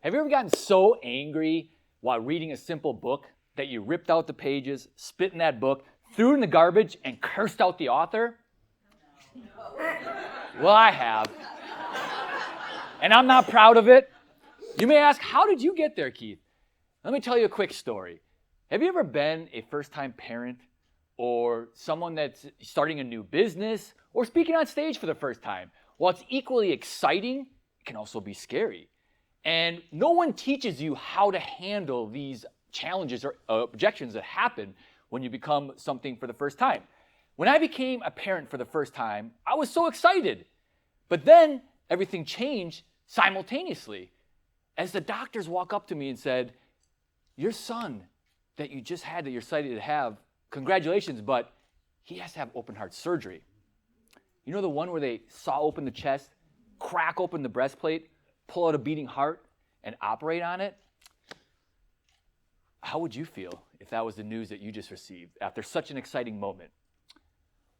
Have you ever gotten so angry while reading a simple book that you ripped out the pages, spit in that book, threw it in the garbage, and cursed out the author? No. Well, I have. And I'm not proud of it. You may ask, how did you get there, Keith? Let me tell you a quick story. Have you ever been a first-time parent or someone that's starting a new business or speaking on stage for the first time? While it's equally exciting, it can also be scary. And no one teaches you how to handle these challenges or objections that happen when you become something for the first time. When I became a parent for the first time, I was so excited. But then everything changed simultaneously as the doctors walk up to me and said, your son that you just had, that you're excited to have, congratulations, but he has to have open heart surgery. You know the one where they saw open the chest, crack open the breastplate, pull out a beating heart, and operate on it? How would you feel if that was the news that you just received after such an exciting moment?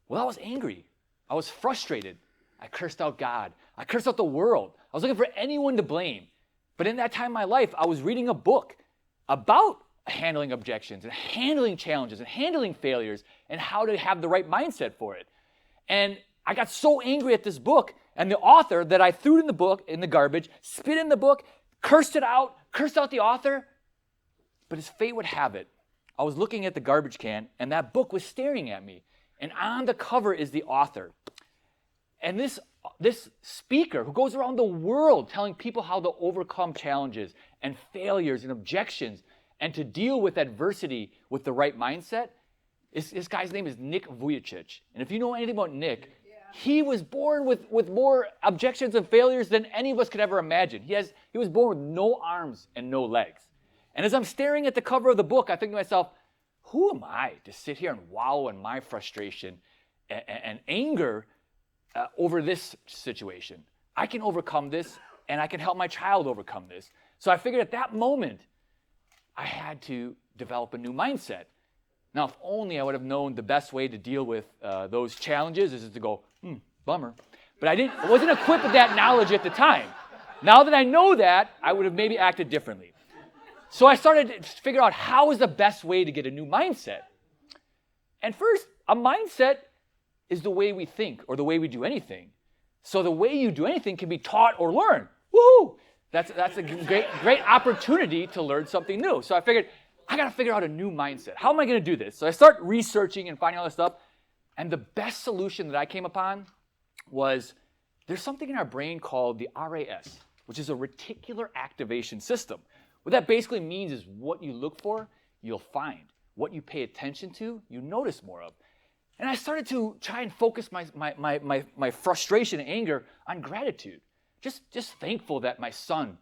Well, I was angry. I was frustrated. I cursed out God. I cursed out the world. I was looking for anyone to blame. But in that time in my life, I was reading a book about handling objections and handling challenges and handling failures and how to have the right mindset for it. And I got so angry at this book and the author that I threw it in the book, in the garbage, spit in the book, cursed out the author. But as fate would have it, I was looking at the garbage can and that book was staring at me. And on the cover is the author. And this speaker who goes around the world telling people how to overcome challenges and failures and objections and to deal with adversity with the right mindset, this guy's name is Nick Vujicic. And if you know anything about Nick, he was born with more objections and failures than any of us could ever imagine. He was born with no arms and no legs. And as I'm staring at the cover of the book, I think to myself, who am I to sit here and wallow in my frustration and anger over this situation? I can overcome this, and I can help my child overcome this. So I figured at that moment, I had to develop a new mindset. Now, if only I would have known the best way to deal with those challenges is to go, bummer. But I wasn't equipped with that knowledge at the time. Now that I know that, I would have maybe acted differently. So I started to figure out how is the best way to get a new mindset. And first, a mindset is the way we think or the way we do anything. So the way you do anything can be taught or learned. Woohoo! That's a great opportunity to learn something new. So I figured, I got to figure out a new mindset. How am I going to do this? So I start researching and finding all this stuff. And the best solution that I came upon was there's something in our brain called the RAS, which is a reticular activation system. What that basically means is what you look for, you'll find. What you pay attention to, you notice more of. And I started to try and focus my frustration and anger on gratitude. Just thankful that my son,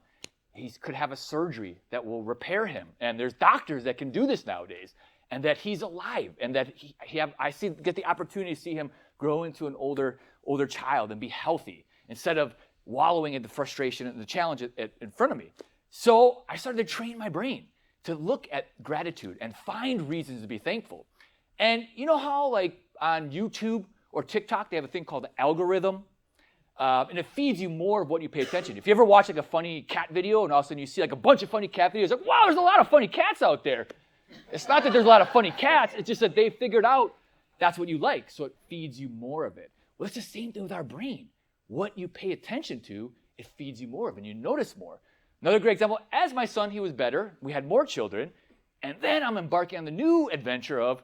he could have a surgery that will repair him. And there's doctors that can do this nowadays. And that he's alive. And that get the opportunity to see him grow into an older child and be healthy instead of wallowing in the frustration and the challenge in front of me. So I started to train my brain to look at gratitude and find reasons to be thankful. And you know how like on YouTube or TikTok, they have a thing called the algorithm? And it feeds you more of what you pay attention to. If you ever watch like a funny cat video and all of a sudden you see like a bunch of funny cat videos, like, wow, there's a lot of funny cats out there. It's not that there's a lot of funny cats, it's just that they figured out that's what you like, so it feeds you more of it. Well, it's the same thing with our brain. What you pay attention to, it feeds you more of, and you notice more. Another great example, as my son, he was better, we had more children, and then I'm embarking on the new adventure of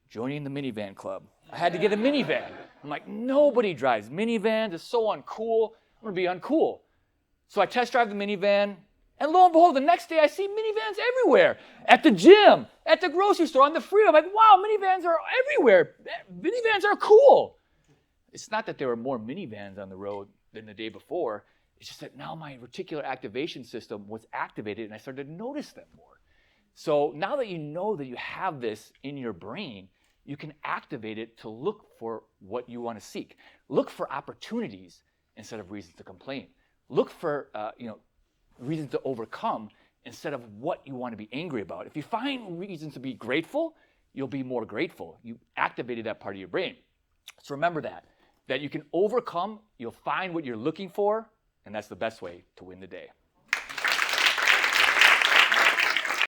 joining the minivan club. I had to get a minivan. I'm like, nobody drives minivans, it's so uncool, I'm gonna be uncool. So I test drive the minivan, and lo and behold, the next day I see minivans everywhere. At the gym, at the grocery store, on the freeway. I'm like, wow, minivans are everywhere. Minivans are cool. It's not that there were more minivans on the road than the day before. It's just that now my reticular activation system was activated and I started to notice them more. So now that you know that you have this in your brain, you can activate it to look for what you want to seek. Look for opportunities instead of reasons to complain. Look for reasons to overcome instead of what you want to be angry about. If you find reasons to be grateful, you'll be more grateful. You activated that part of your brain. So remember that you can overcome, you'll find what you're looking for, and that's the best way to win the day.